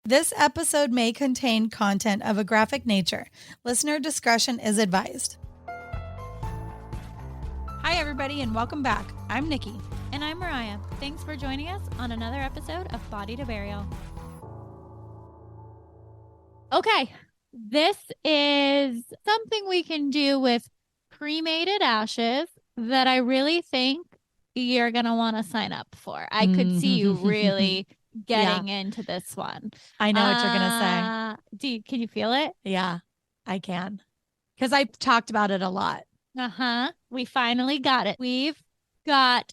This episode may contain content of a graphic nature. Listener discretion is advised. Hi, everybody, and welcome back. I'm Nikki. And I'm Mariah. Thanks for joining us on another episode of Body to Burial. Okay, this is something we can do with cremated ashes that I really think you're going to want to sign up for. I could see you really getting into this one. I know what you're going to say. Can you feel it? Yeah, I can. Because I've talked about it a lot. We finally got it. We've got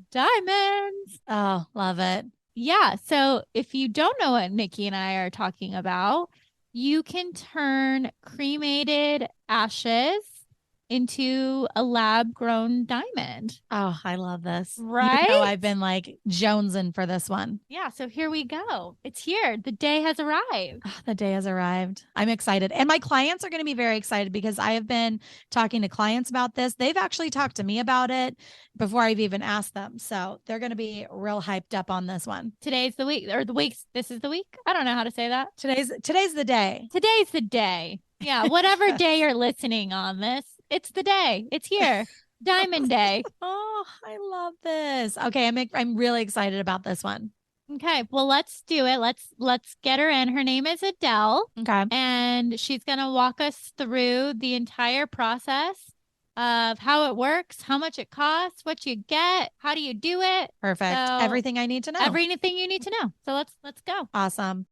diamonds. Oh, love it. Yeah. So if you don't know what Nikki and I are talking about, you can turn cremated ashes into a lab-grown diamond. Oh, I love this. Right? You know, I've been like jonesing for this one. Yeah, so here we go. It's here. The day has arrived. Oh, the day has arrived. I'm excited. And my clients are going to be very excited because I have been talking to clients about this. They've actually talked to me about it before I've even asked them. So they're going to be real hyped up on this one. Today's the week, or the weeks. This is the week. I don't know how to say that. Today's the day. Today's the day. Yeah, whatever day you're listening on this. It's the day. It's here. Diamond Day. Oh, I love this. Okay, I'm really excited about this one. Okay, well, let's do it. Let's get her in. Her name is Adelle. Okay. And she's going to walk us through the entire process of how it works, how much it costs, what you get, how do you do it. Perfect. So, everything I need to know. Everything you need to know. So let's go. Awesome.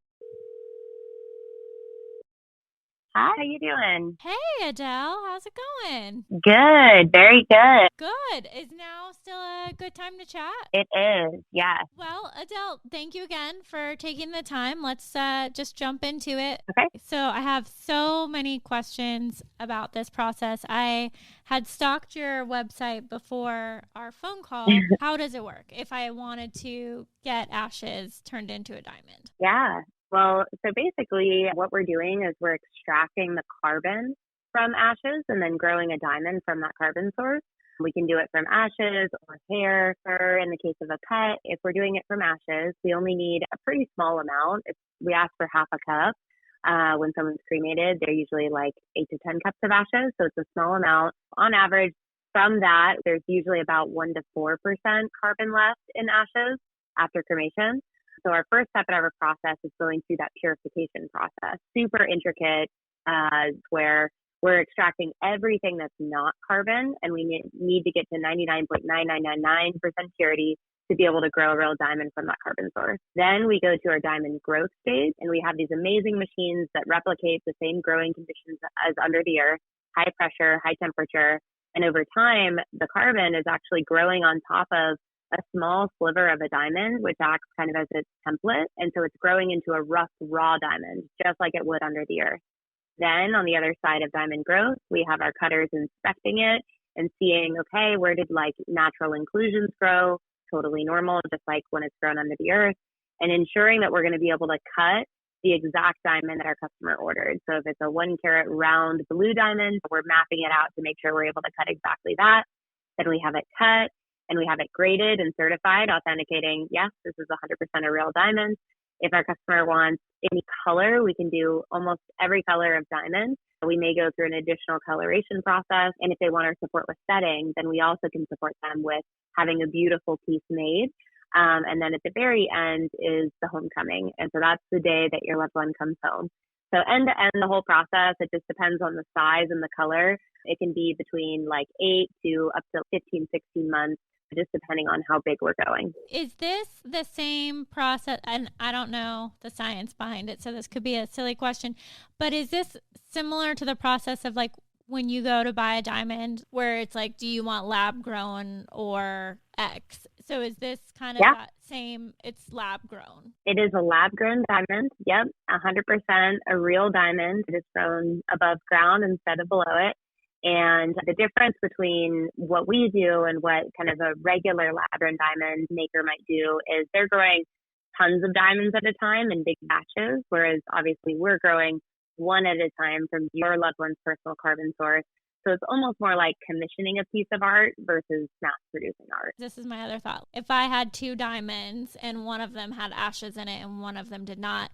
Hi, how you doing? Hey, Adelle. How's it going? Good. Very good. Good. Is now still a good time to chat? It is, yes. Well, Adelle, thank you again for taking the time. Let's just jump into it. Okay. So I have so many questions about this process. I had stalked your website before our phone call. How does it work if I wanted to get ashes turned into a diamond? Yeah. Well, so basically what we're doing is we're extracting the carbon from ashes and then growing a diamond from that carbon source. We can do it from ashes or hair, or in the case of a pet, if we're doing it from ashes, we only need a pretty small amount. We ask for half a cup. When someone's cremated, they're usually like 8 to 10 cups of ashes. So it's a small amount. On average, from that, there's usually about 1 to 4% carbon left in ashes after cremation. So our first step in our process is going through that purification process. Super intricate, where we're extracting everything that's not carbon, and we need to get to 99.9999% purity to be able to grow a real diamond from that carbon source. Then we go to our diamond growth stage, and we have these amazing machines that replicate the same growing conditions as under the earth, high pressure, high temperature. And over time, the carbon is actually growing on top of a small sliver of a diamond, which acts kind of as its template. And so it's growing into a rough, raw diamond, just like it would under the earth. Then on the other side of diamond growth, we have our cutters inspecting it and seeing, okay, where did like natural inclusions grow? Totally normal, just like when it's grown under the earth, and ensuring that we're going to be able to cut the exact diamond that our customer ordered. So if it's a 1 carat round blue diamond, we're mapping it out to make sure we're able to cut exactly that. Then we have it cut, and we have it graded and certified, authenticating, yes, this is 100% a real diamond. If our customer wants any color, we can do almost every color of diamond. We may go through an additional coloration process. And if they want our support with setting, then we also can support them with having a beautiful piece made. And then at the very end is the homecoming. And so that's the day that your loved one comes home. So end to end, the whole process, it just depends on the size and the color. It can be between like 8 to up to 15, 16 months, just depending on how big we're going. Is this the same process? And I don't know the science behind it, so this could be a silly question, but is this similar to the process of like when you go to buy a diamond where it's like, do you want lab grown or X? So is this kind of that same, it's lab grown? It is a lab grown diamond. Yep. 100% a real diamond. It is grown above ground instead of below it. And the difference between what we do and what kind of a regular lab-grown diamond maker might do is they're growing tons of diamonds at a time in big batches, whereas obviously we're growing one at a time from your loved one's personal carbon source. So it's almost more like commissioning a piece of art versus mass producing art. This is my other thought. If I had 2 diamonds and one of them had ashes in it and one of them did not,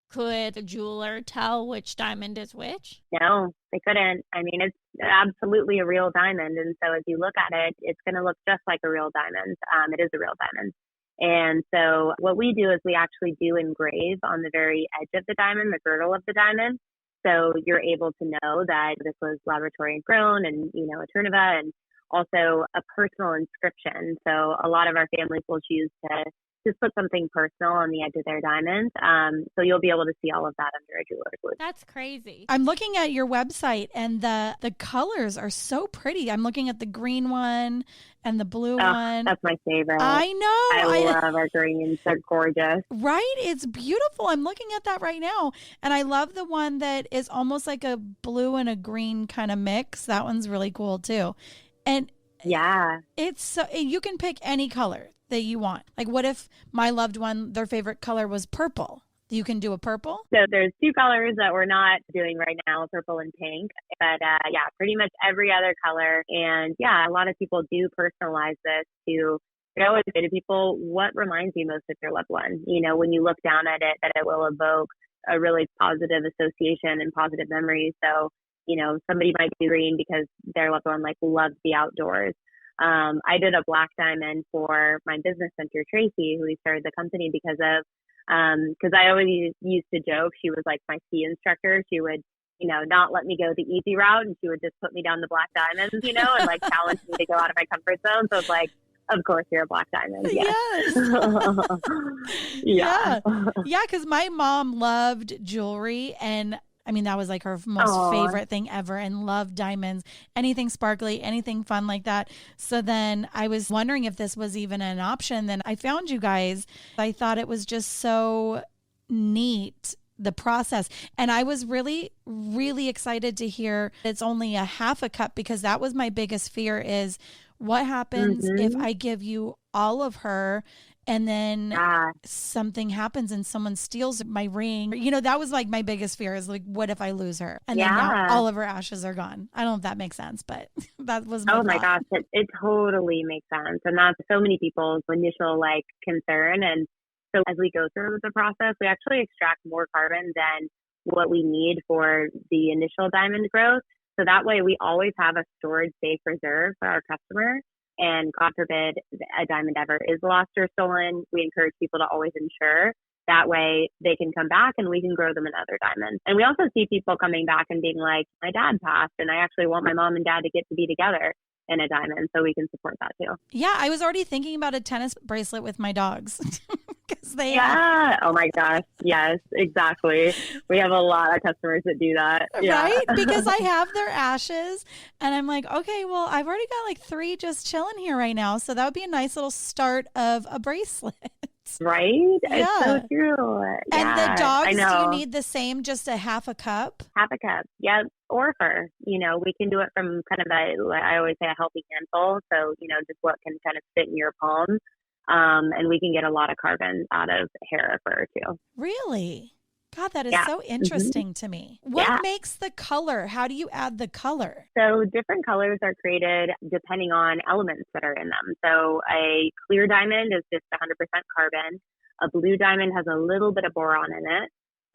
Could the jeweler tell which diamond is which? No, they couldn't. I mean, it's absolutely a real diamond. And so if you look at it, it's going to look just like a real diamond. It is a real diamond. And so what we do is we actually do engrave on the very edge of the diamond, the girdle of the diamond. So you're able to know that this was laboratory grown and, Eterneva, and also a personal inscription. So a lot of our families will choose to just put something personal on the edge of their diamond. So you'll be able to see all of that under a jeweler's loupe. That's crazy. I'm looking at your website and the colors are so pretty. I'm looking at the green one and the blue one. That's my favorite. I know. I love our greens. They're gorgeous. Right? It's beautiful. I'm looking at that right now. And I love the one that is almost like a blue and a green kind of mix. That one's really cool too. And yeah, it's so, you can pick any color that you want. Like, what if my loved one, their favorite color was purple? You can do a purple? So there's two colors that we're not doing right now, purple and pink. But yeah, pretty much every other color. And yeah, a lot of people do personalize this to, I always say to people, what reminds you most of your loved one? When you look down at it, that it will evoke a really positive association and positive memories. So, somebody might be green because their loved one loves the outdoors. I did a black diamond for my business mentor, Tracy, who we started the company because of, because I always used to joke, she was like my ski instructor. She would, not let me go the easy route, and she would just put me down the black diamonds, and challenge me to go out of my comfort zone. So it's like, of course you're a black diamond. Yes. Yeah. Yeah. Cause my mom loved jewelry, and I mean, that was like her most favorite thing ever, and loved diamonds, anything sparkly, anything fun like that. So then I was wondering if this was even an option. Then I found you guys. I thought it was just so neat, the process. And I was really, really excited to hear it's only a half a cup, because that was my biggest fear, is what happens if I give you all of her and then something happens and someone steals my ring. That was like my biggest fear, is like, what if I lose her? And then now all of her ashes are gone. I don't know if that makes sense, but that was my my gosh, it totally makes sense. And that's so many people's initial concern. And so as we go through the process, we actually extract more carbon than what we need for the initial diamond growth. So that way we always have a storage safe reserve for our customer. And God forbid a diamond ever is lost or stolen, we encourage people to always insure. That way they can come back and we can grow them another diamond. And we also see people coming back and being like, my dad passed and I actually want my mom and dad to get to be together in a diamond. So we can support that too. Yeah, I was already thinking about a tennis bracelet with my dogs. Oh my gosh. Yes, exactly. We have a lot of customers that do that. Yeah. Right? Because I have their ashes and I'm like, okay, well, I've already got 3 just chilling here right now. So that would be a nice little start of a bracelet. Right? Yeah. It's so true. And the dogs, do you need the same, just a half a cup? Half a cup. Yeah. Or fur. We can do it from kind of I always say a healthy handful. So, just what can kind of fit in your palm. And we can get a lot of carbon out of hair or fur too. Really? God, that is so interesting to me. What makes the color? How do you add the color? So different colors are created depending on elements that are in them. So a clear diamond is just 100% carbon. A blue diamond has a little bit of boron in it.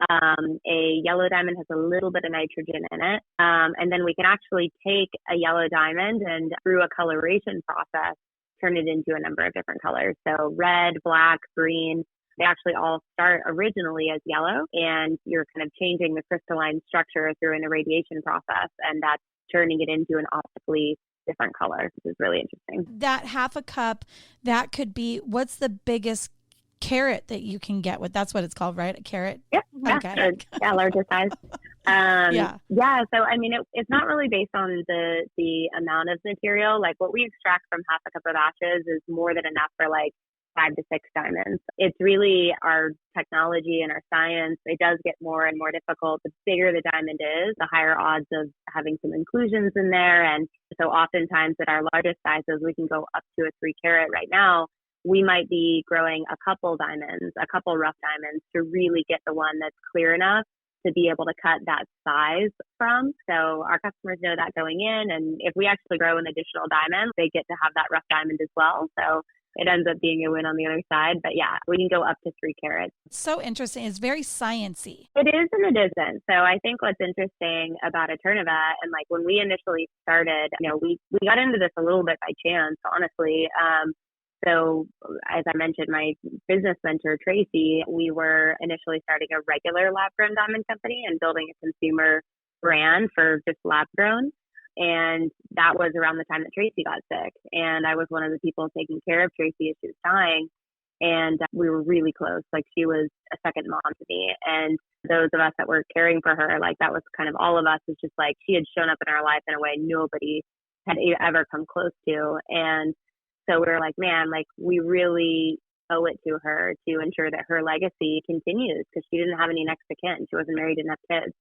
A yellow diamond has a little bit of nitrogen in it. And then we can actually take a yellow diamond and through a coloration process, turn it into a number of different colors. So red, black, green, they actually all start originally as yellow, and you're kind of changing the crystalline structure through an irradiation process, and that's turning it into an optically different color, which is really interesting. That half a cup, that could be, what's the biggest carat that you can get with? That's what it's called, right? A carat? Yep. Okay. Larger size. Yeah. So, I mean, it's not really based on the amount of material. Like what we extract from half a cup of ashes is more than enough for 5 to 6 diamonds. It's really our technology and our science. It does get more and more difficult. The bigger the diamond is, the higher odds of having some inclusions in there. And so oftentimes at our largest sizes, we can go up to a 3 carat right now. We might be growing a couple diamonds, a couple rough diamonds to really get the one that's clear enough to be able to cut that size from. So our customers know that going in. And if we actually grow an additional diamond, they get to have that rough diamond as well. So it ends up being a win on the other side. But yeah, we can go up to 3 carats. So interesting. It's very sciencey. It is and it isn't. So I think what's interesting about Eterneva, and like when we initially started, we got into this a little bit by chance, honestly. So as I mentioned, my business mentor, Tracy, we were initially starting a regular lab grown diamond company and building a consumer brand for just lab grown. And that was around the time that Tracy got sick. And I was one of the people taking care of Tracy as she was dying. And we were really close. Like she was a second mom to me. And those of us that were caring for her, like that was kind of all of us. It's just like she had shown up in our life in a way nobody had ever come close to. And so we were like, man, like we really owe it to her to ensure that her legacy continues because she didn't have any next of kin. She wasn't married, didn't have kids.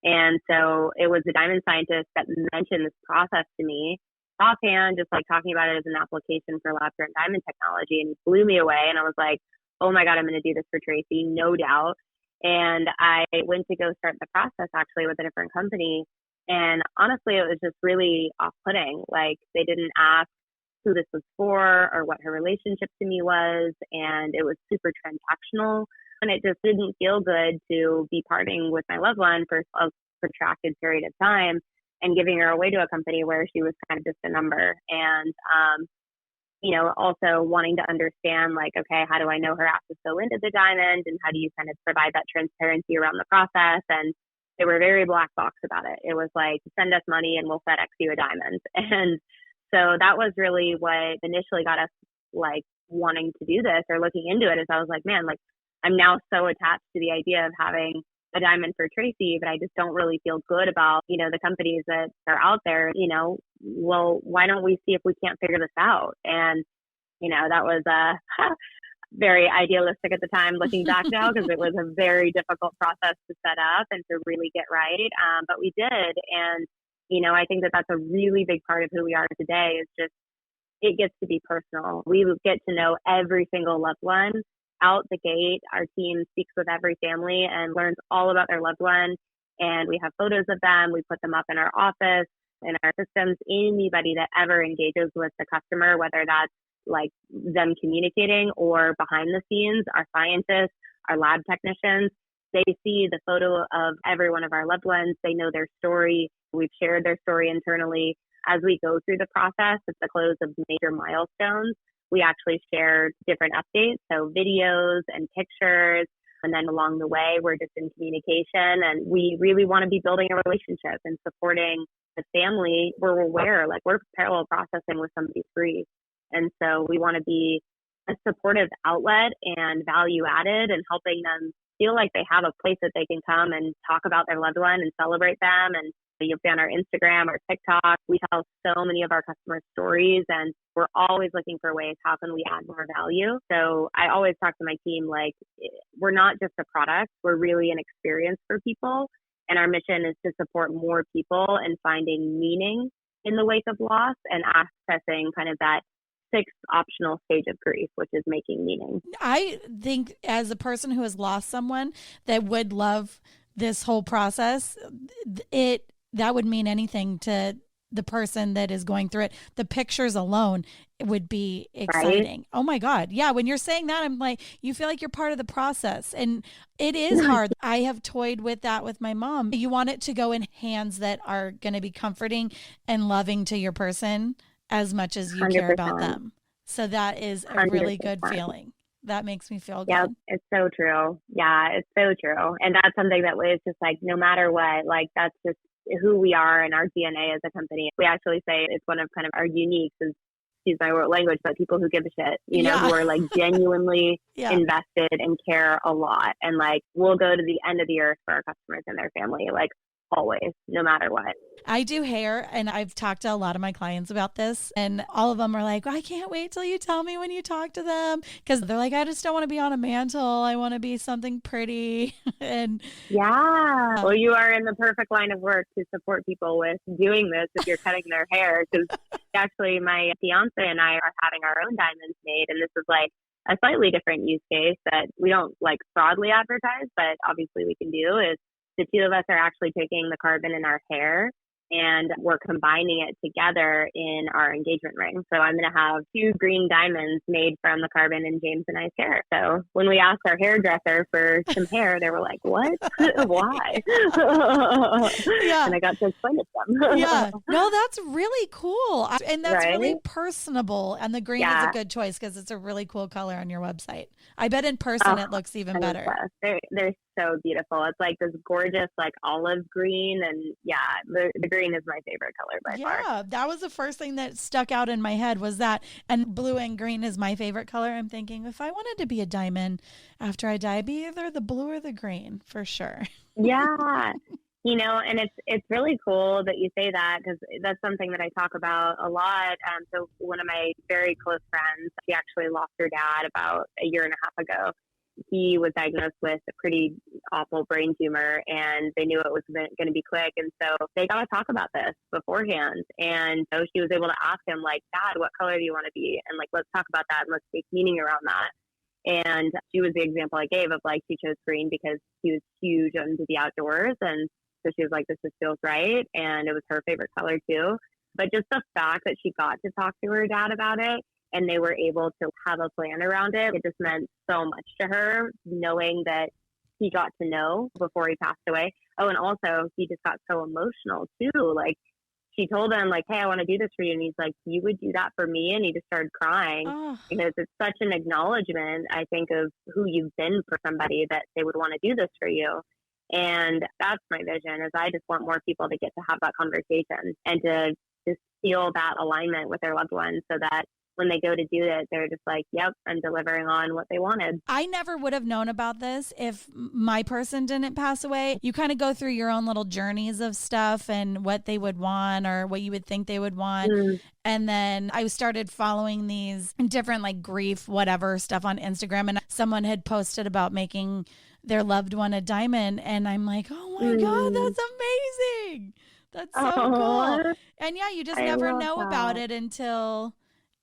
And so it was the diamond scientist that mentioned this process to me offhand, just like talking about it as an application for lab grown diamond technology, and it blew me away. And I was like, oh my God, I'm going to do this for Tracy, no doubt. And I went to go start the process actually with a different company. And honestly, it was just really off-putting. Like they didn't ask who this was for or what her relationship to me was. And it was super transactional. And it just didn't feel good to be parting with my loved one for a protracted period of time and giving her away to a company where she was kind of just a number. And, also wanting to understand like, okay, how do I know her assets go into the diamond and how do you kind of provide that transparency around the process? And they were very black box about it. It was like, send us money and we'll FedEx you a diamond. And so that was really what initially got us like wanting to do this or looking into it, is I was like, man, like I'm now so attached to the idea of having a diamond for Tracy, but I just don't really feel good about, the companies that are out there, well, why don't we see if we can't figure this out? And, that was very idealistic at the time looking back now, because it was a very difficult process to set up and to really get right. But we did. And, I think that that's a really big part of who we are today, is just, it gets to be personal. We get to know every single loved one out the gate. Our team speaks with every family and learns all about their loved one. And we have photos of them. We put them up in our office, in our systems. Anybody that ever engages with the customer, whether that's like them communicating or behind the scenes, our scientists, our lab technicians, they see the photo of every one of our loved ones. They know their story. We've shared their story internally. As we go through the process at the close of major milestones, we actually share different updates, so videos and pictures. And then along the way, we're just in communication, and we really want to be building a relationship and supporting the family. We're aware, like we're parallel processing with somebody's grief. And so we want to be a supportive outlet and value added and helping them feel like they have a place that they can come and talk about their loved one and celebrate them. And you'll be on our Instagram or TikTok. We tell so many of our customers' stories, and we're always looking for ways, how can we add more value? So I always talk to my team, like, we're not just a product, we're really an experience for people. And our mission is to support more people in finding meaning in the wake of loss and accessing kind of that sixth optional stage of grief, which is making meaning. I think as a person who has lost someone that would love this whole process, that would mean anything to the person that is going through it. The pictures alone would be exciting. Right? Oh my God. Yeah. When you're saying that, I'm like, you feel like you're part of the process, and it is hard. I have toyed with that with my mom. You want it to go in hands that are going to be comforting and loving to your person as much as you 100%. Care about them. So that is a 100%. Really good feeling. That makes me feel good. Yeah, it's so true. Yeah, it's so true. And that's something that is just like, no matter what, like that's just who we are and our DNA as a company. We actually say it's one of kind of our uniques, is, excuse my word language, but people who give a shit, who are like genuinely invested and care a lot. And like, we'll go to the end of the earth for our customers and their family, like always, no matter what. I do hair, and I've talked to a lot of my clients about this, and all of them are like, I can't wait till you tell me when you talk to them, because they're like, I just don't want to be on a mantle. I want to be something pretty. And yeah, well, you are in the perfect line of work to support people with doing this if you're cutting their hair, because actually my fiance and I are having our own diamonds made, and this is like a slightly different use case that we don't like broadly advertise, but obviously we can do, is the two of us are actually taking the carbon in our hair and we're combining it together in our engagement ring. So I'm going to have 2 green diamonds made from the carbon in James and I's hair. So when we asked our hairdresser for some hair, they were like, "What? Why?" Yeah. And I got to explain it to them. Yeah. No, that's really cool. And that's really Right? personable. And the green is a Yeah. good choice because it's a really cool color on your website. I bet in person it looks even I'm better. obsessed. They're so beautiful. It's like this gorgeous, like olive green. And yeah, the green is my favorite color by far. Yeah, that was the first thing that stuck out in my head was that. And blue and green is my favorite color. I'm thinking if I wanted to be a diamond after I die, it'd be either the blue or the green for sure. Yeah. And it's really cool that you say that because that's something that I talk about a lot. So one of my very close friends, she actually lost her dad about a year and a half ago. He was diagnosed with a pretty awful brain tumor, and they knew it was going to be quick. And so they got to talk about this beforehand. And so she was able to ask him, like, "Dad, what color do you want to be? And like, let's talk about that and let's take meaning around that." And she was the example I gave of like, she chose green because she was huge into the outdoors. And so she was like, this just feels right. And it was her favorite color too. But just the fact that she got to talk to her dad about it and they were able to have a plan around it, it just meant so much to her, knowing that he got to know before he passed away. Oh, and also he just got so emotional too. Like, she told him, like, "Hey, I want to do this for you." And he's like, "You would do that for me?" And he just started crying because it's such an acknowledgement, I think, of who you've been for somebody that they would want to do this for you. And that's my vision is I just want more people to get to have that conversation and to just feel that alignment with their loved ones so that when they go to do it, they're just like, "Yep, I'm delivering on what they wanted." I never would have known about this if my person didn't pass away. You kind of go through your own little journeys of stuff and what they would want or what you would think they would want. And then I started following these different like grief, whatever stuff on Instagram. And someone had posted about making their loved one a diamond. And I'm like, oh my God, that's amazing. That's so cool. And yeah, you just never know about it until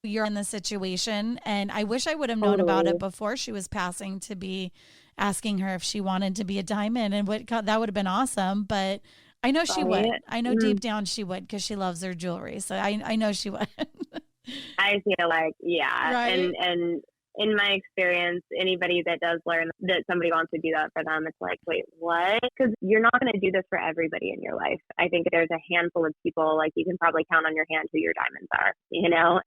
you're in the situation. And I wish I would have known about it before she was passing to be asking her if she wanted to be a diamond and that would have been awesome. But I know she would. I know deep down she would because she loves her jewelry. So I know she would. I feel like, yeah. Right? And in my experience, anybody that does learn that somebody wants to do that for them, it's like, wait, what? Because you're not going to do this for everybody in your life. I think there's a handful of people, like you can probably count on your hand who your diamonds are,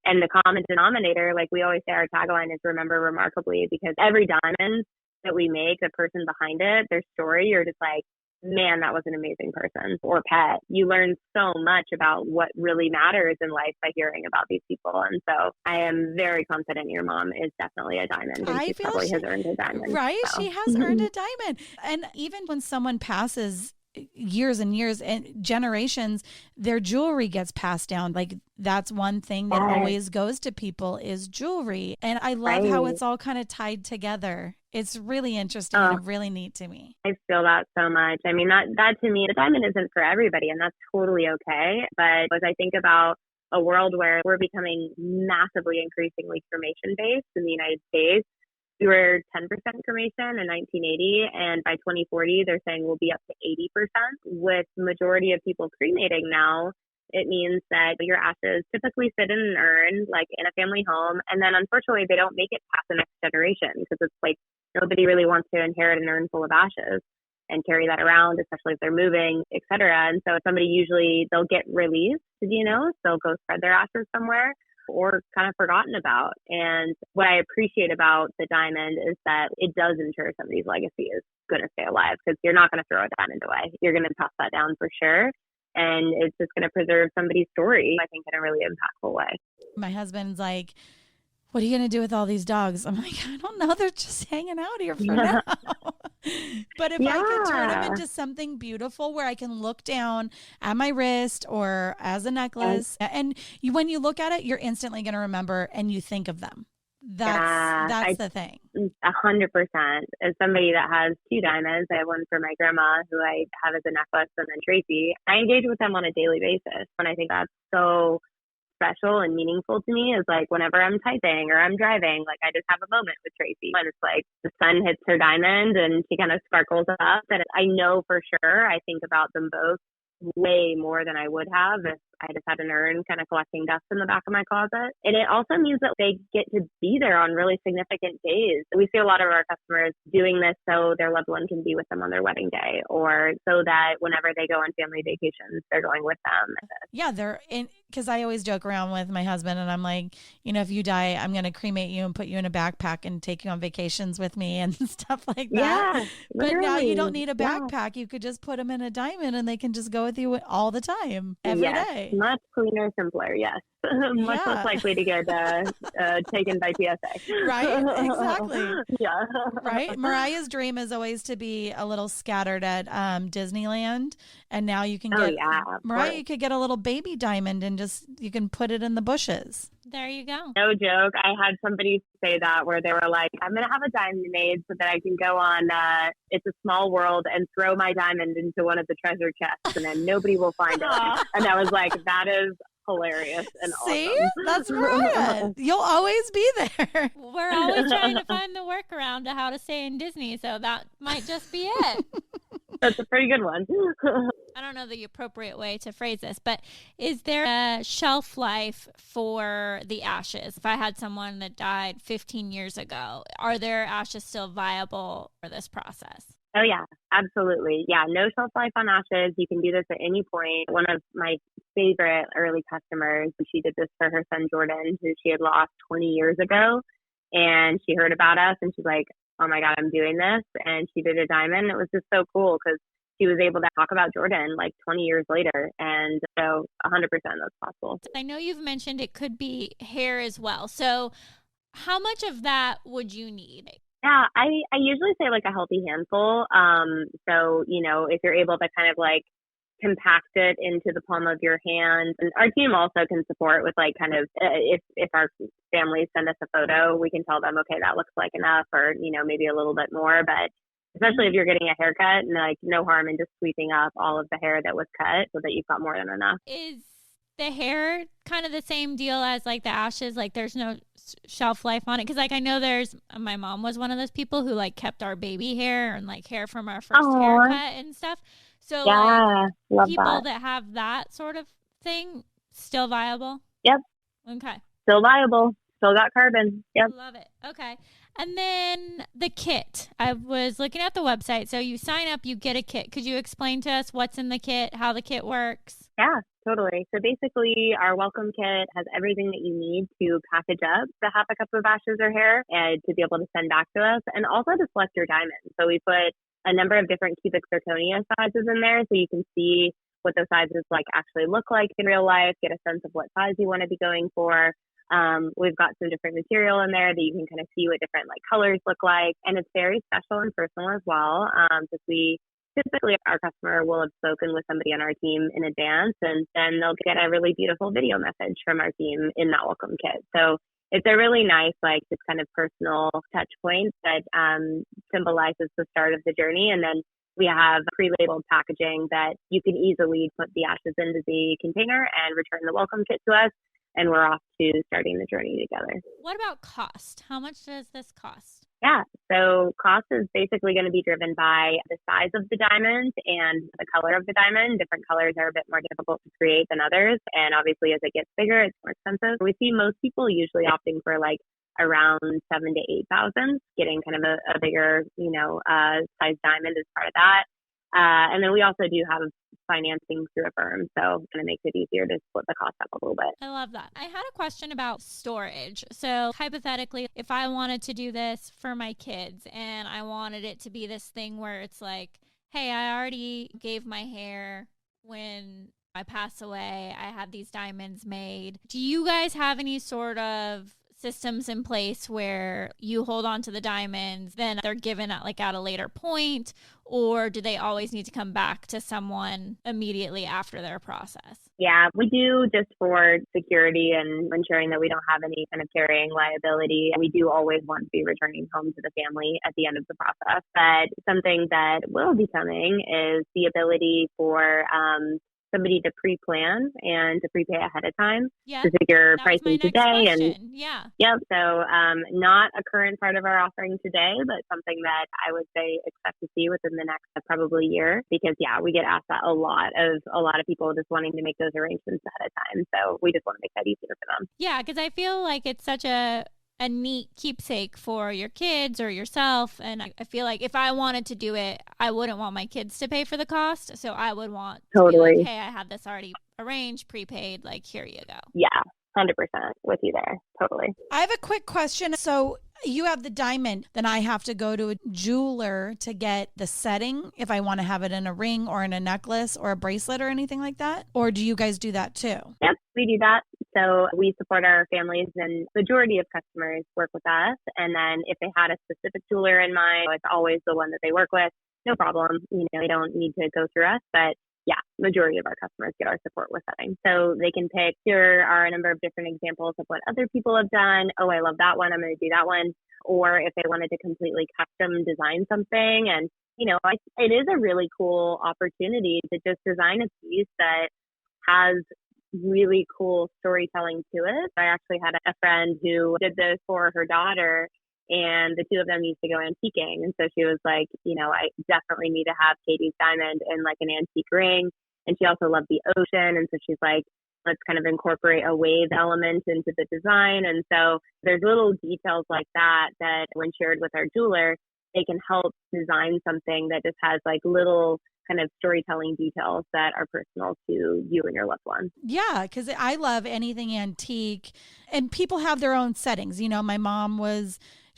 and the common denominator, like we always say, our tagline is remember remarkably, because every diamond that we make, the person behind it, their story, you're just like, man, that was an amazing person or pet. You learn so much about what really matters in life by hearing about these people. And so I am very confident your mom is definitely a diamond. And she probably has earned a diamond. Right? So. She has earned a diamond. And even when someone passes years and years and generations, their jewelry gets passed down. Like that's one thing that always goes to people is jewelry. And I love how it's all kind of tied together. It's really interesting and really neat to me. I feel that so much. I mean, that to me, the diamond isn't for everybody, and that's totally okay. But as I think about a world where we're becoming massively increasingly cremation based in the United States, we were 10% cremation in 1980, and by 2040, they're saying we'll be up to 80%. With majority of people cremating now, it means that your ashes typically sit in an urn, like in a family home, and then unfortunately, they don't make it past the next generation because it's like nobody really wants to inherit an urn full of ashes and carry that around, especially if they're moving, et cetera. And so somebody usually, they'll get released, they'll go spread their ashes somewhere or kind of forgotten about. And what I appreciate about the diamond is that it does ensure somebody's legacy is going to stay alive because you're not going to throw a diamond away. You're going to pass that down for sure. And it's just going to preserve somebody's story, I think, in a really impactful way. My husband's like, what are you going to do with all these dogs? I'm like, I don't know. They're just hanging out here for now. But if I could turn them into something beautiful where I can look down at my wrist or as a necklace, and when you look at it, you're instantly going to remember and you think of them. That's the thing. 100%. As somebody that has 2 diamonds, I have one for my grandma who I have as a necklace, and then Tracy, I engage with them on a daily basis. And I think that's so special and meaningful to me is like whenever I'm typing or I'm driving, like I just have a moment with Tracy and it's like the sun hits her diamond and she kind of sparkles up. And I know for sure I think about them both way more than I would have if I just had an urn kind of collecting dust in the back of my closet. And it also means that they get to be there on really significant days. We see a lot of our customers doing this so their loved one can be with them on their wedding day, or so that whenever they go on family vacations, they're going with them. Yeah, they're in, because I always joke around with my husband and I'm like, if you die, I'm going to cremate you and put you in a backpack and take you on vacations with me and stuff like that. Yeah, But now you don't literally. need a Yeah. backpack. You could just put them in a diamond and they can just go with you all the time, every Yes, day. much cleaner, simpler. Yes, much Yeah. less likely to get taken by TSA. Right? Exactly. Yeah. Right? Mariah's dream is always to be a little scattered at Disneyland. And now you can Oh get, yeah, of Mariah, course. you could get a little baby diamond and you can put it in the bushes. There you go. No joke. I had somebody say that where they were like, I'm going to have a diamond made so that I can go on It's a Small World and throw my diamond into one of the treasure chests and then nobody will find it. And I was like, that is hilarious and See? awesome. That's Mariah. You'll always be there. We're always trying to find the workaround to how to stay in Disney, so that might just be it. That's a pretty good one. I don't know the appropriate way to phrase this, but is there a shelf life for the ashes? If I had someone that died 15 years ago, are their ashes still viable for this process? Oh, yeah, absolutely. Yeah, no shelf life on ashes. You can do this at any point. One of my favorite early customers, she did this for her son Jordan, who she had lost 20 years ago. And she heard about us and she's like, oh my God, I'm doing this. And she did a diamond. It was just so cool because she was able to talk about Jordan like 20 years later. And so 100% that's possible. I know you've mentioned it could be hair as well. So how much of that would you need? Yeah, I usually say like a healthy handful. So, if you're able to kind of like compact it into the palm of your hand. And our team also can support with like kind of if our families send us a photo, we can tell them, okay, that looks like enough, or maybe a little bit more. But especially if you're getting a haircut, and like no harm in just sweeping up all of the hair that was cut so that you've got more than enough. Is the hair kind of the same deal as like the ashes? Like there's no shelf life on it? Because like I know my mom was one of those people who like kept our baby hair and like hair from our first haircut and stuff. So yeah, like people that have that sort of thing, still viable? Yep. Okay. Still viable. Still got carbon. Yep. Love it. Okay. And then the kit. I was looking at the website. So you sign up, you get a kit. Could you explain to us what's in the kit, how the kit works? Yeah, totally. So basically, our welcome kit has everything that you need to package up the half a cup of ashes or hair and to be able to send back to us, and also to select your diamond. So we put a number of different cubic zirconia sizes in there so you can see what those sizes like actually look like in real life, get a sense of what size you want to be going for. We've got some different material in there that you can kind of see what different like colors look like. And it's very special and personal as well. Because typically our customer will have spoken with somebody on our team in advance, and then they'll get a really beautiful video message from our team in that welcome kit. So it's a really nice, like, just kind of personal touch point that symbolizes the start of the journey. And then we have pre-labeled packaging that you can easily put the ashes into the container and return the welcome kit to us. And we're off to starting the journey together. What about cost? How much does this cost? Yeah, so cost is basically going to be driven by the size of the diamond and the color of the diamond. Different colors are a bit more difficult to create than others. And obviously, as it gets bigger, it's more expensive. We see most people usually opting for like around 7,000 to 8,000, getting kind of a bigger, size diamond as part of that. And then we also do have financing through a firm, so it kind of makes it easier to split the cost up a little bit. I love that. I had a question about storage. So hypothetically, if I wanted to do this for my kids and I wanted it to be this thing where it's like, hey, I already gave my hair when I pass away, I had these diamonds made. Do you guys have any sort of systems in place where you hold on to the diamonds, then they're given at a later point, or do they always need to come back to someone immediately after their process? Yeah, we do, just for security and ensuring that we don't have any kind of carrying liability. We do always want to be returning home to the family at the end of the process. But something that will be coming is the ability for somebody to pre-plan and to prepay ahead of time Yeah, to figure that was my pricing next today. question. And Yeah. yep, so not a current part of our offering today, but something that I would say expect to see within the next probably year, because we get asked that a lot of people just wanting to make those arrangements ahead of time. So we just want to make that easier for them. Yeah, because I feel like it's such a neat keepsake for your kids or yourself. And I feel like if I wanted to do it, I wouldn't want my kids to pay for the cost. So I would want to be like, hey, I have this already arranged, prepaid, like, here you go. Yeah, 100% with you there. Totally. I have a quick question. So you have the diamond, then I have to go to a jeweler to get the setting if I want to have it in a ring or in a necklace or a bracelet or anything like that? Or do you guys do that too? Yep, we do that. So we support our families, and majority of customers work with us. And then if they had a specific jeweler in mind, it's always the one that they work with. No problem. They don't need to go through us, but majority of our customers get our support with setting. So they can pick, here are a number of different examples of what other people have done. Oh, I love that one. I'm going to do that one. Or if they wanted to completely custom design something. And, it is a really cool opportunity to just design a piece that has really cool storytelling to it. I actually had a friend who did this for her daughter, and the two of them used to go antiquing. And so she was like, I definitely need to have Katie's diamond in like an antique ring. And she also loved the ocean. And so she's like, let's kind of incorporate a wave element into the design. And so there's little details like that when shared with our jeweler, they can help design something that just has like little kind of storytelling details that are personal to you and your loved one. Yeah, because I love anything antique, and people have their own settings. My mom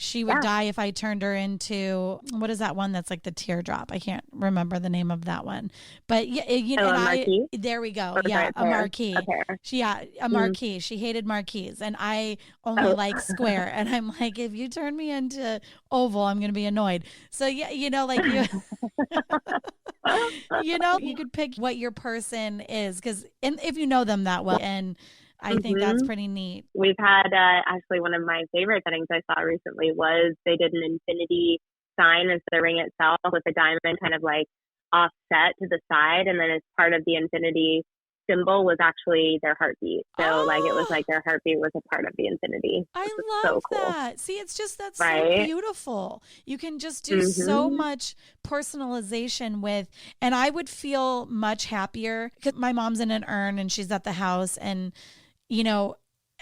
she would die if I turned her into, what is that one that's like the teardrop? I can't remember the name of that one, but a marquee? There we go. Or Yeah, a marquee. A marquee. Mm-hmm. She hated marquees, and I only like square. And I'm like, if you turn me into oval, I'm going to be annoyed. So like you, you could pick what your person is, and if you know them that well, and I think that's pretty neat. We've had actually one of my favorite settings I saw recently was they did an infinity sign as the ring itself with a diamond kind of like offset to the side. And then as part of the infinity symbol was actually their heartbeat. So it was like their heartbeat was a part of the infinity. I love so cool. that. See, it's just, that's so beautiful. You can just do so much personalization with, and I would feel much happier because my mom's in an urn and she's at the house, and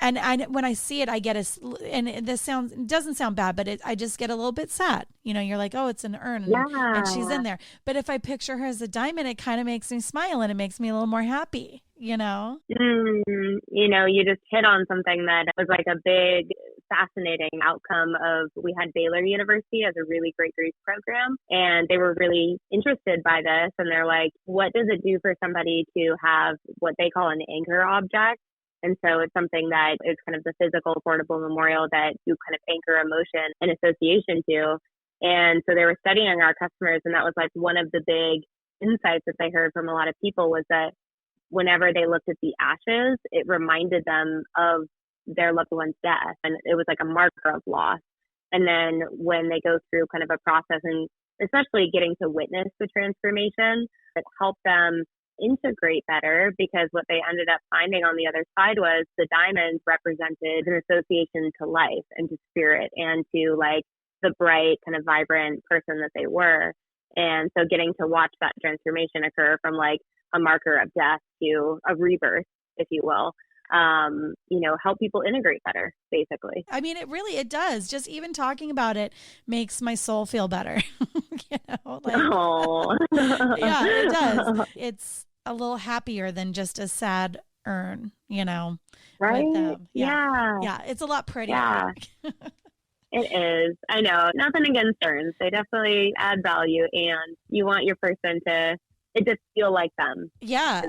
and when I see it, I get and this doesn't sound bad, but I just get a little bit sad. You're like, oh, it's an urn and she's in there. But if I picture her as a diamond, it kind of makes me smile and it makes me a little more happy, You just hit on something that was like a big, fascinating outcome of, we had Baylor University as a really great grief program, and they were really interested by this. And they're like, what does it do for somebody to have what they call an anchor object? And so it's something that is kind of the physical portable memorial that you kind of anchor emotion and association to. And so they were studying our customers, and that was like one of the big insights that they heard from a lot of people, was that whenever they looked at the ashes, it reminded them of their loved one's death. And it was like a marker of loss. And then when they go through kind of a process, and especially getting to witness the transformation, it helped them integrate better, because what they ended up finding on the other side was the diamonds represented an association to life and to spirit and to like the bright kind of vibrant person that they were. And so getting to watch that transformation occur from like a marker of death to a rebirth, if you will, help people integrate better, basically. I mean, it does. Just even talking about it makes my soul feel better. Yeah, it does. It's a little happier than just a sad urn, right? With them. Yeah. It's a lot prettier. Yeah. It is. I know. Nothing against urns. They definitely add value, and you want your person to just feel like them. Yeah.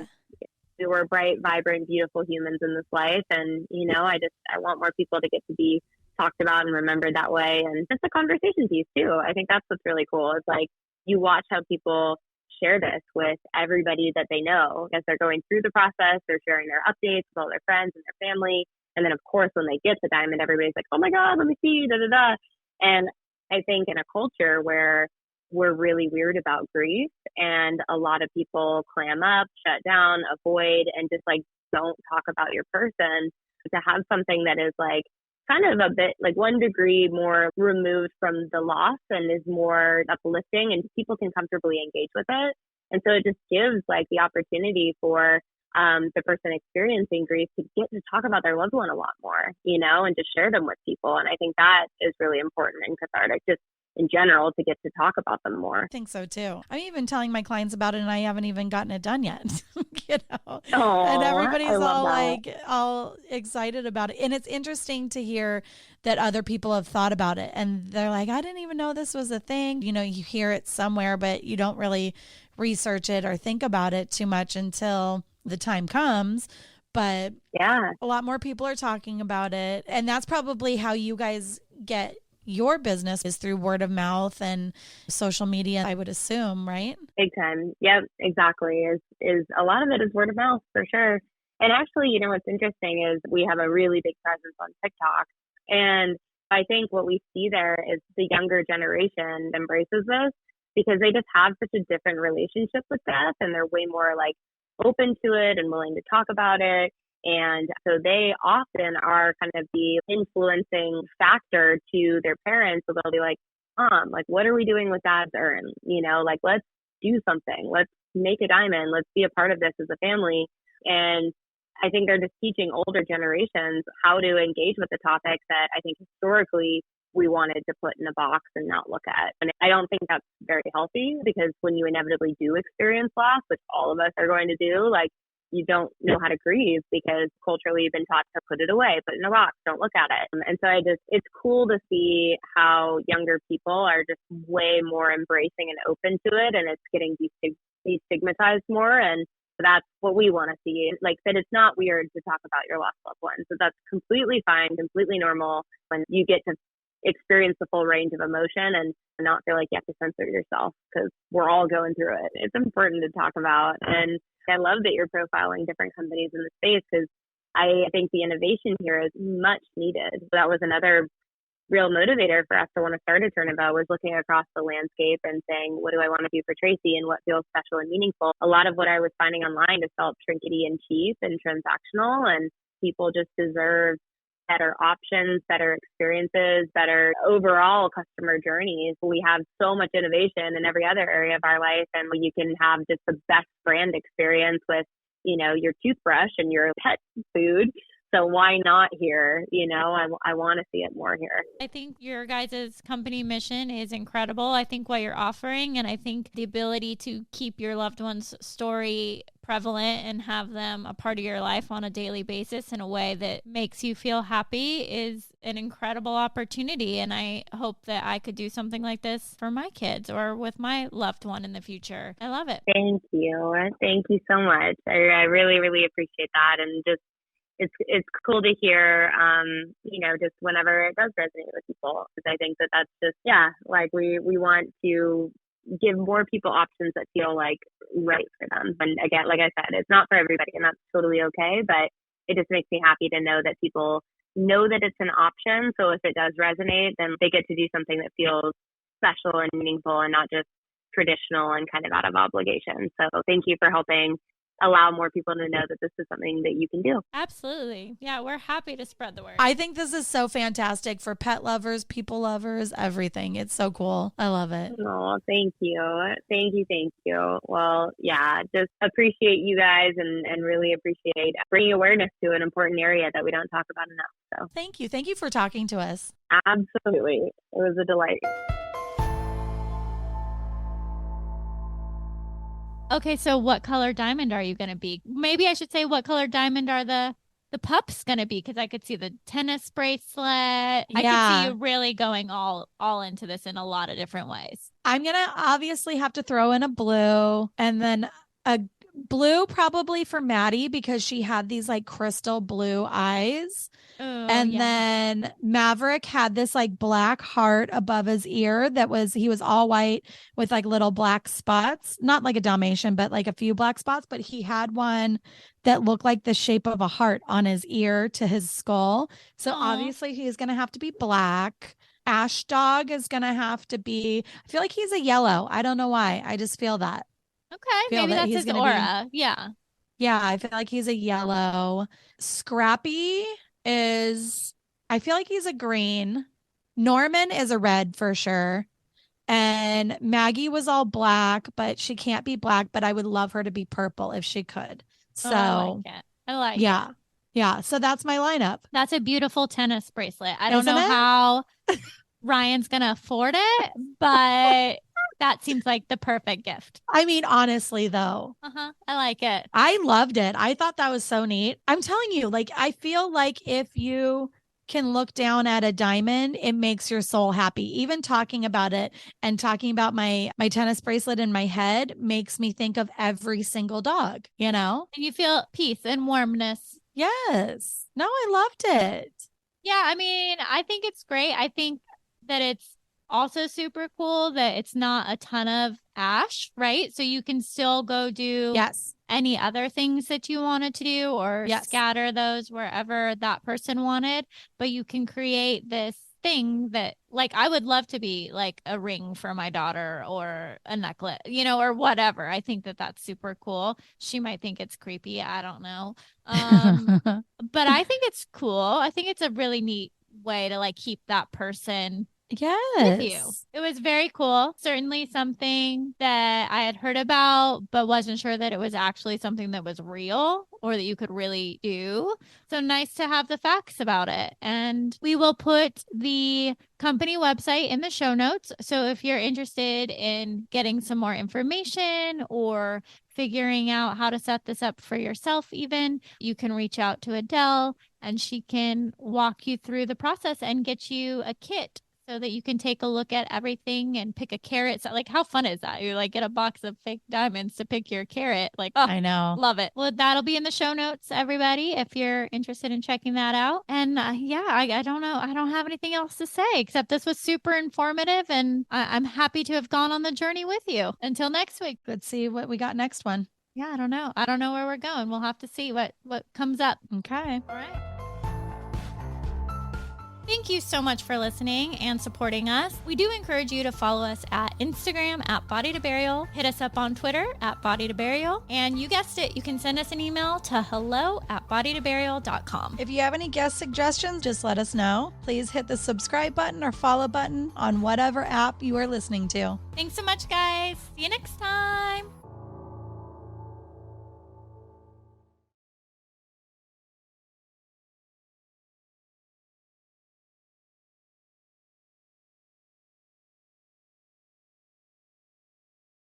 We were bright, vibrant, beautiful humans in this life. And, I want more people to get to be talked about and remembered that way. And just the conversation piece too. I think that's what's really cool. It's like you watch how people share this with everybody that they know as they're going through the process. They're sharing their updates with all their friends and their family. And then, of course, when they get the diamond, everybody's like, oh my God, let me see, da, da, da. And I think in a culture where we're really weird about grief, and a lot of people clam up, shut down, avoid, and just like don't talk about your person. To have something that is like kind of a bit like 1 degree more removed from the loss and is more uplifting, and people can comfortably engage with it. And so it just gives like the opportunity for the person experiencing grief to get to talk about their loved one a lot more, you know, and to share them with people. And I think that is really important and cathartic, just in general, to get to talk about them more. I think so too. I'm even telling my clients about it and I haven't even gotten it done yet. You know, Aww, and everybody's all that. like all excited about it. And it's interesting to hear that other people have thought about it and they're like, I didn't even know this was a thing. You know, you hear it somewhere, but you don't really research it or think about it too much until the time comes. But yeah, a lot more people are talking about it. And that's probably how you guys get your business, is through word of mouth and social media, I would assume, right? Big time. Yep, exactly. Is a lot of it is word of mouth for sure. And actually, you know, what's interesting is we have a really big presence on TikTok. And I think what we see there is the younger generation embraces this because they just have such a different relationship with death, and they're way more like open to it and willing to talk about it. And so they often are kind of the influencing factor to their parents. So they'll be like, like, what are we doing with Dad's urn? You know, like, let's do something. Let's make a diamond. Let's be a part of this as a family. And I think they're just teaching older generations how to engage with the topic that I think historically we wanted to put in a box and not look at. And I don't think that's very healthy, because when you inevitably do experience loss, which all of us are going to do, like, you don't know how to grieve because culturally you've been taught to put it away, put it in a box, don't look at it. And so it's cool to see how younger people are just way more embracing and open to it, and it's getting destigmatized more. And that's what we want to see. Like, that it's not weird to talk about your lost loved one. So that's completely fine, completely normal when you get to experience the full range of emotion and not feel like you have to censor yourself, because we're all going through it. It's important to talk about. And I love that you're profiling different companies in the space, because I think the innovation here is much needed. That was another real motivator for us to want to start Enterneva, was looking across the landscape and saying, what do I want to do for Tracy and what feels special and meaningful? A lot of what I was finding online just felt trinkety and cheap and transactional, and people just deserve better options, better experiences, better overall customer journeys. We have so much innovation in every other area of our life, and you can have just the best brand experience with, you know, your toothbrush and your pet food. So why not here? You know, I want to see it more here. I think your guys' company mission is incredible. I think what you're offering, and I think the ability to keep your loved one's story prevalent and have them a part of your life on a daily basis in a way that makes you feel happy is an incredible opportunity. And I hope that I could do something like this for my kids or with my loved one in the future. I love it. Thank you. Thank you so much. I really, really appreciate that. And just, it's cool to hear, you know, just whenever it does resonate with people, because I think that that's just, yeah, like we want to give more people options that feel like right for them. And again, like I said, it's not for everybody, and that's totally okay, but it just makes me happy to know that people know that it's an option. So if it does resonate, then they get to do something that feels special and meaningful and not just traditional and kind of out of obligation. So thank you for helping allow more people to know that this is something that you can do. Absolutely. Yeah, we're happy to spread the word. I think this is so fantastic for pet lovers, people lovers, everything. It's so cool. I love it. Oh, thank you. Thank you. Thank you. Well, yeah, just appreciate you guys and really appreciate bringing awareness to an important area that we don't talk about enough. So thank you. Thank you for talking to us. Absolutely. It was a delight. Okay, so what color diamond are you going to be? Maybe I should say, what color diamond are the pups going to be? Because I could see the tennis bracelet. I could see you really going all into this in a lot of different ways. I'm going to obviously have to throw in a blue, and then a blue probably for Maddie, because she had these like crystal blue eyes. And then Maverick had this like black heart above his ear he was all white with like little black spots, not like a Dalmatian, but like a few black spots. But he had one that looked like the shape of a heart on his ear to his skull. So obviously he's going to have to be black. Ash dog is going to have to be, I feel like he's a yellow. I don't know why. I just feel that. Okay, Feel maybe that that's he's his gonna aura. Yeah. Yeah, I feel like he's a yellow. Scrappy is, I feel like he's a green. Norman is a red for sure. And Maggie was all black, but she can't be black, but I would love her to be purple if she could. Oh, I like So, it. I like yeah. it. Yeah. So that's my lineup. That's a beautiful tennis bracelet. I don't Isn't know it? how Ryan's gonna afford it, but that seems like the perfect gift. I mean, honestly, though, Uh-huh. I like it. I loved it. I thought that was so neat. I'm telling you, like, I feel like if you can look down at a diamond, it makes your soul happy. Even talking about it and talking about my tennis bracelet in my head makes me think of every single dog, you know? And you feel peace and warmness. Yes. No, I loved it. Yeah, I mean, I think it's great. I think that it's also super cool that it's not a ton of ash, right? So you can still go do Yes. any other things that you wanted to do or Yes. scatter those wherever that person wanted, but you can create this thing that, like, I would love to be like a ring for my daughter or a necklace, you know, or whatever. I think that that's super cool. She might think it's creepy. I don't know. But I think it's cool. I think it's a really neat way to like keep that person with you. Yes. It was very cool. Certainly something that I had heard about, but wasn't sure that it was actually something that was real or that you could really do. So nice to have the facts about it. And we will put the company website in the show notes. So if you're interested in getting some more information or figuring out how to set this up for yourself, even, you can reach out to Adelle and she can walk you through the process and get you a kit so that you can take a look at everything and pick a carat. So, like, how fun is that? You like get a box of fake diamonds to pick your carat. Like, oh, I know. love it. Well, that'll be in the show notes, everybody, if you're interested in checking that out. And yeah, I don't know. I don't have anything else to say except this was super informative and I'm happy to have gone on the journey with you. Until next week. Let's see what we got next one. Yeah, I don't know. I don't know where we're going. We'll have to see what comes up. Okay. All right. Thank you so much for listening and supporting us. We do encourage you to follow us at Instagram at Body to Burial. Hit us up on Twitter at Body to Burial. And you guessed it, you can send us an email to hello@bodytoburial.com. If you have any guest suggestions, just let us know. Please hit the subscribe button or follow button on whatever app you are listening to. Thanks so much, guys. See you next time.